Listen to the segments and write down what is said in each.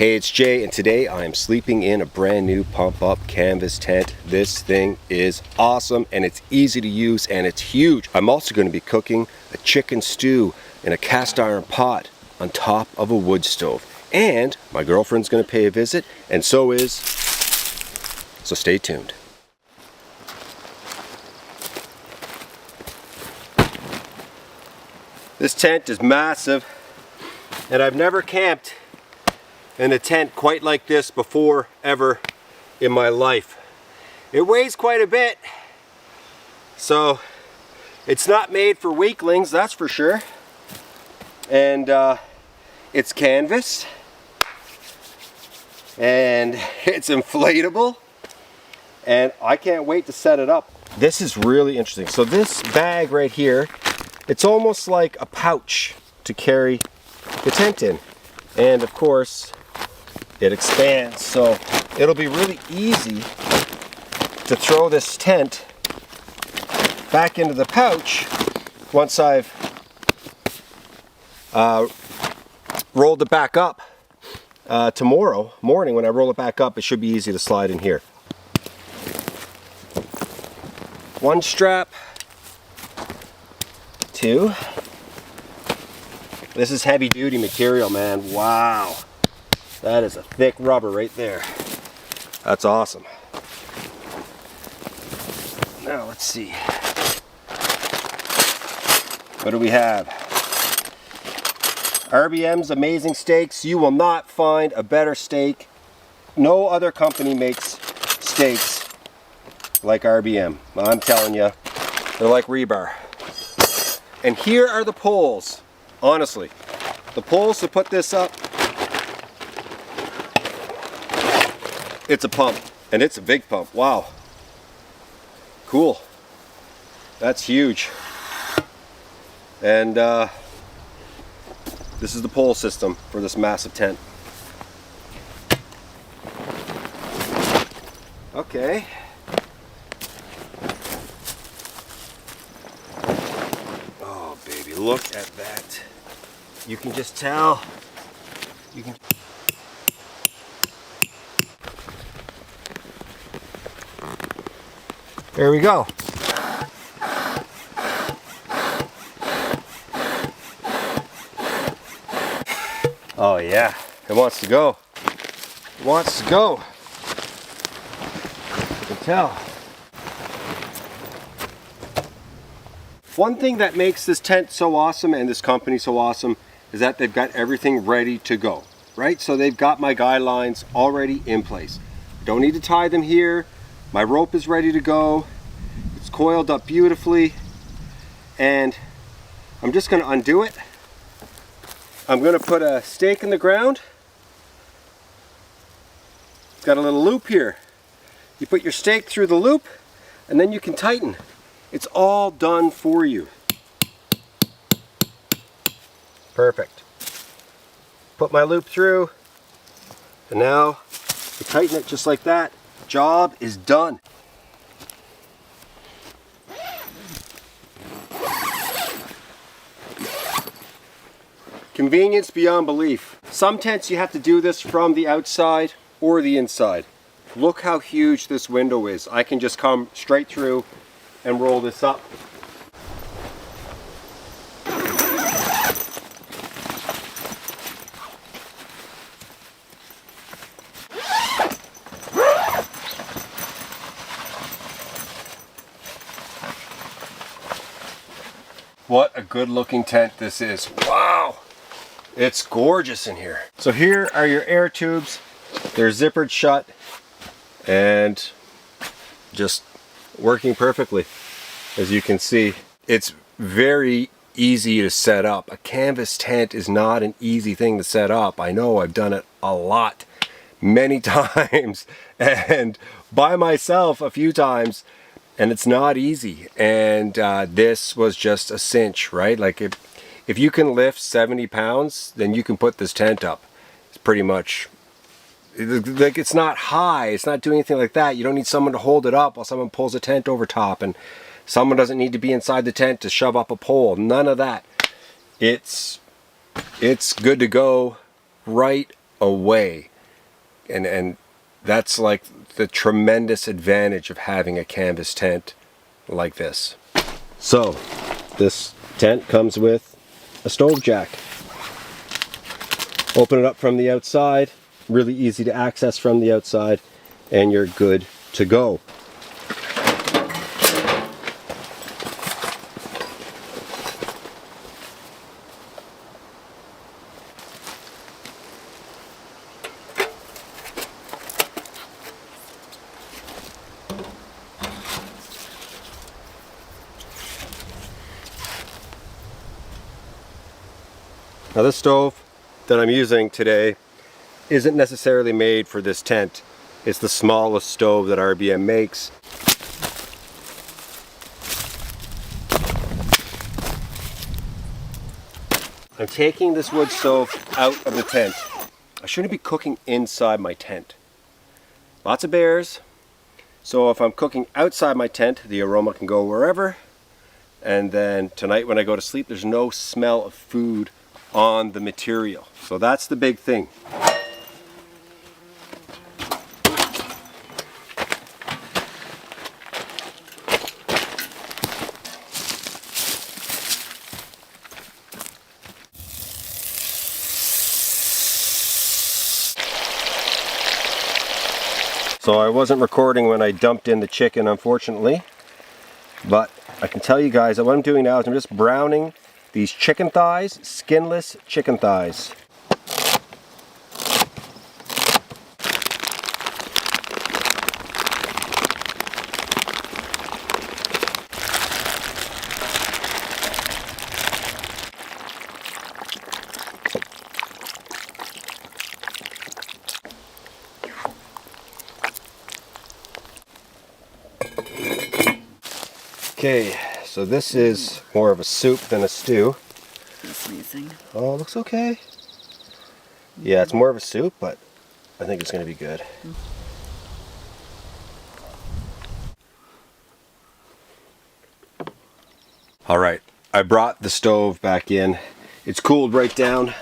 Hey, it's Jay, and today I am sleeping in a brand new pump-up canvas tent. This thing is awesome, and it's easy to use, and it's huge. I'm also going to be cooking a chicken stew in a cast iron pot on top of a wood stove. And my girlfriend's going to pay a visit, and so stay tuned. This tent is massive, and I've never camped in a tent quite like this before, ever in my life. It weighs quite a bit, so it's not made for weaklings, that's for sure. And it's canvas, and it's inflatable, and I can't wait to set it up. This is really interesting. So this bag right here, it's almost like a pouch to carry the tent in, and of course it expands, so it'll be really easy to throw this tent back into the pouch once I've rolled it back up. Tomorrow morning when I roll it back up, it should be easy to slide in here. One strap, two. This is heavy duty material, man. Wow. That is a thick rubber right there. That's awesome. Now let's see. What do we have? RBM's Amazing Steaks. You will not find a better steak. No other company makes steaks like RBM. I'm telling you, they're like rebar. And here are the poles. Honestly, the poles to put this up. It's a pump, and it's a big pump. Wow. Cool. That's huge. And this is the pole system for this massive tent. Okay. Oh, baby, look at that. You can just tell. You can. There we go. Oh yeah, it wants to go. It wants to go. You can tell. One thing that makes this tent so awesome and this company so awesome is that they've got everything ready to go, right? So they've got my guidelines already in place. Don't need to tie them here. My rope is ready to go. It's coiled up beautifully, and I'm just going to undo it. I'm going to put a stake in the ground. It's got a little loop here. You put your stake through the loop, and then you can tighten. It's all done for you. Perfect. Put my loop through, and now you tighten it just like that. Job is done. Convenience beyond belief. Some tents you have to do this from the outside or the inside. Look how huge this window is. I can just come straight through and roll this up. What a good looking tent this is. Wow, it's gorgeous in here. So here are your air tubes. They're zippered shut and just working perfectly. As you can see, it's very easy to set up. A canvas tent is not an easy thing to set up. I know, I've done it a lot, many times, and by myself a few times. And it's not easy, and this was just a cinch, right? Like if you can lift 70 pounds, then you can put this tent up. It's pretty much, like, it's not high, it's not doing anything like that. You don't need someone to hold it up while someone pulls a tent over top, and someone doesn't need to be inside the tent to shove up a pole. None of that. It's good to go right away. And that's like the tremendous advantage of having a canvas tent like this. So this tent comes with a stove jack. Open it up from the outside, really easy to access from the outside, and you're good to go. Now this stove that I'm using today isn't necessarily made for this tent. It's the smallest stove that RBM makes. I'm taking this wood stove out of the tent. I shouldn't be cooking inside my tent. Lots of bears, so if I'm cooking outside my tent, the aroma can go wherever. And then tonight when I go to sleep, there's no smell of food on the material. So that's the big thing. So I wasn't recording when I dumped in the chicken, unfortunately, but I can tell you guys that what I'm doing now is I'm just browning these chicken thighs, skinless chicken thighs. Okay, so this is more of a soup than a stew. That's amazing. Oh, it looks okay. Yeah, it's more of a soup, but I think it's going to be good. All right, I brought the stove back in. It's cooled right down.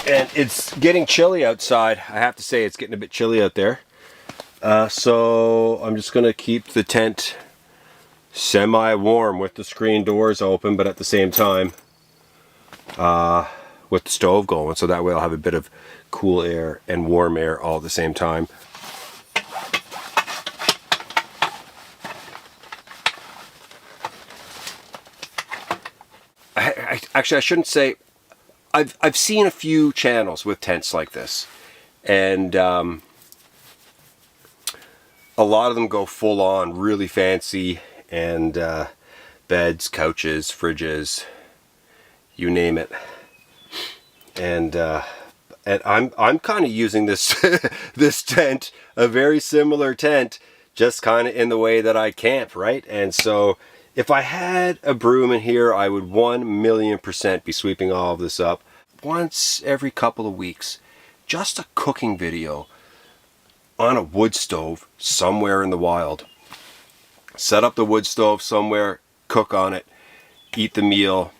And it's getting chilly outside. I have to say it's getting a bit chilly out there. So I'm just going to keep the tent semi-warm with the screen doors open, but at the same time with the stove going, so that way I'll have a bit of cool air and warm air all at the same time. Actually, I shouldn't say. I've seen a few channels with tents like this, and a lot of them go full on, really fancy, and beds, couches, fridges, you name it. And I'm kind of using this this tent, a very similar tent, just kind of in the way that I camp, right? And so if I had a broom in here, I would 1,000,000% be sweeping all of this up once every couple of weeks. Just a cooking video on a wood stove somewhere in the wild. Set up the wood stove somewhere, cook on it, eat the meal.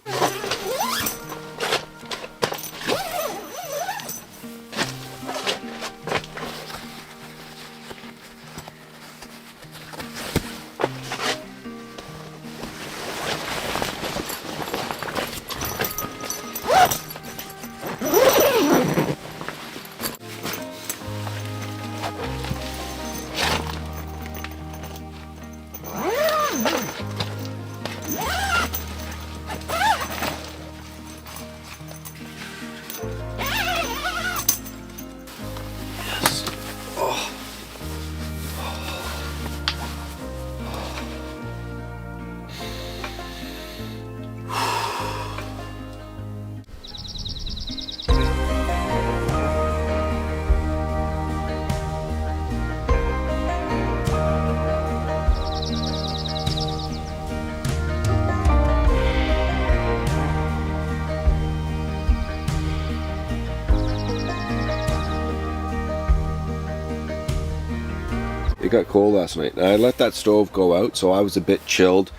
It got cold last night, and I let that stove go out, so I was a bit chilled.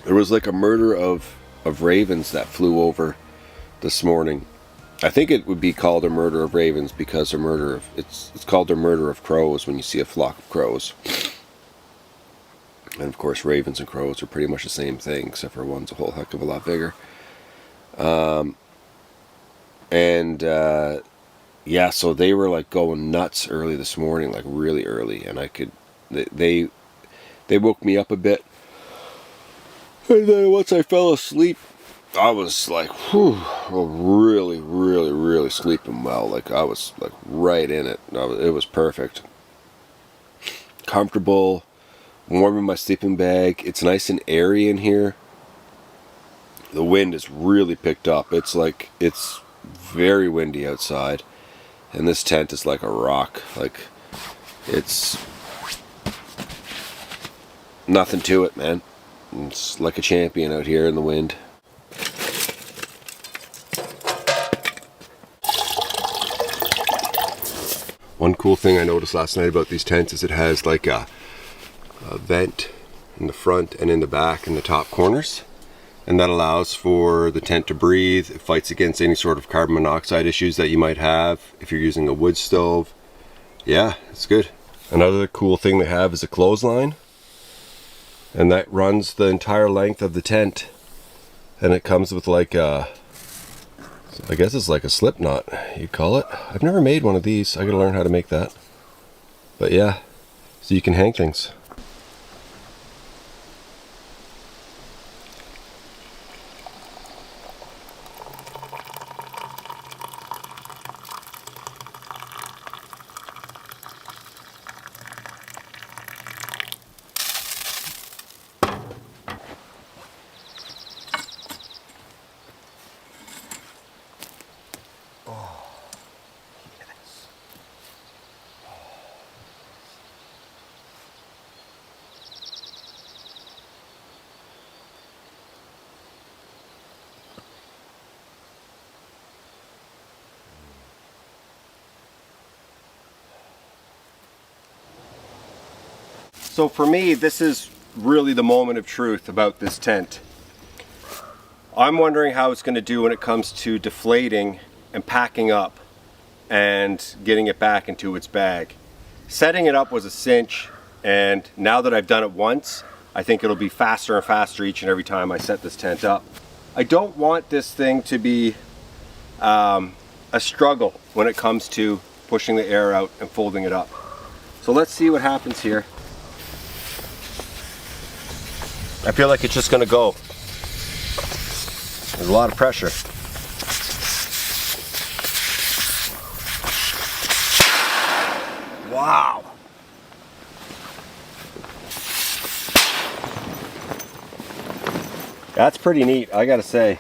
There was like a murder of ravens that flew over this morning, I think it would be called a murder of ravens because a murder of it's called a murder of crows when you see a flock of crows. And of course, ravens and crows are pretty much the same thing, except for one's a whole heck of a lot bigger. Yeah, so they were like going nuts early this morning, like really early, and they woke me up a bit. And then once I fell asleep, I was like, whew, really sleeping well. Like I was like right in it. It was perfect. Comfortable, warm in my sleeping bag. It's nice and airy in here. The wind is really picked up. It's very windy outside. And this tent is like a rock. Like, it's nothing to it, man. It's like a champion out here in the wind. One cool thing I noticed last night about these tents is it has like a vent in the front and in the back in the top corners. And that allows for the tent to breathe. It fights against any sort of carbon monoxide issues that you might have if you're using a wood stove. Yeah, it's good. Another cool thing they have is a clothesline. And that runs the entire length of the tent. And it comes with like a, I guess it's like a slip knot, you'd call it. I've never made one of these. I gotta learn how to make that. But yeah, so you can hang things. So for me, this is really the moment of truth about this tent. I'm wondering how it's going to do when it comes to deflating and packing up and getting it back into its bag. Setting it up was a cinch, and now that I've done it once, I think it'll be faster and faster each and every time I set this tent up. I don't want this thing to be a struggle when it comes to pushing the air out and folding it up. So let's see what happens here. I feel like it's just gonna go. There's a lot of pressure. Wow. That's pretty neat, I gotta say.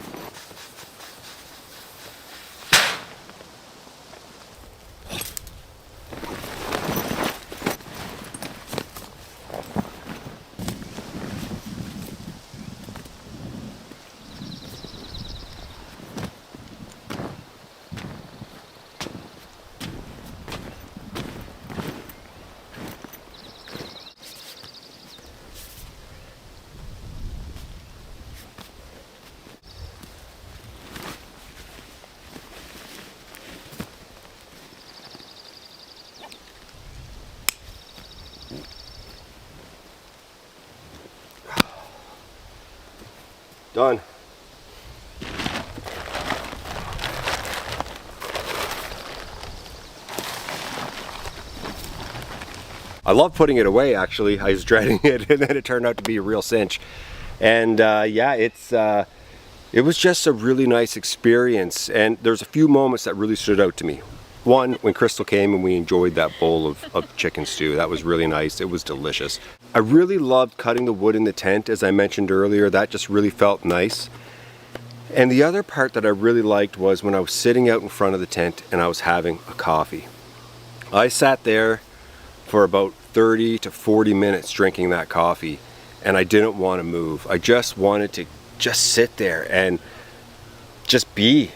Done. I love putting it away, actually. I was dreading it, and then it turned out to be a real cinch. And yeah, it was just a really nice experience. And there's a few moments that really stood out to me. One, when Crystal came and we enjoyed that bowl of chicken stew. That was really nice. It was delicious. I really loved cutting the wood in the tent, as I mentioned earlier. That just really felt nice. And the other part that I really liked was when I was sitting out in front of the tent and I was having a coffee. I sat there for about 30 to 40 minutes drinking that coffee, and I didn't want to move. I just wanted to just sit there and just be.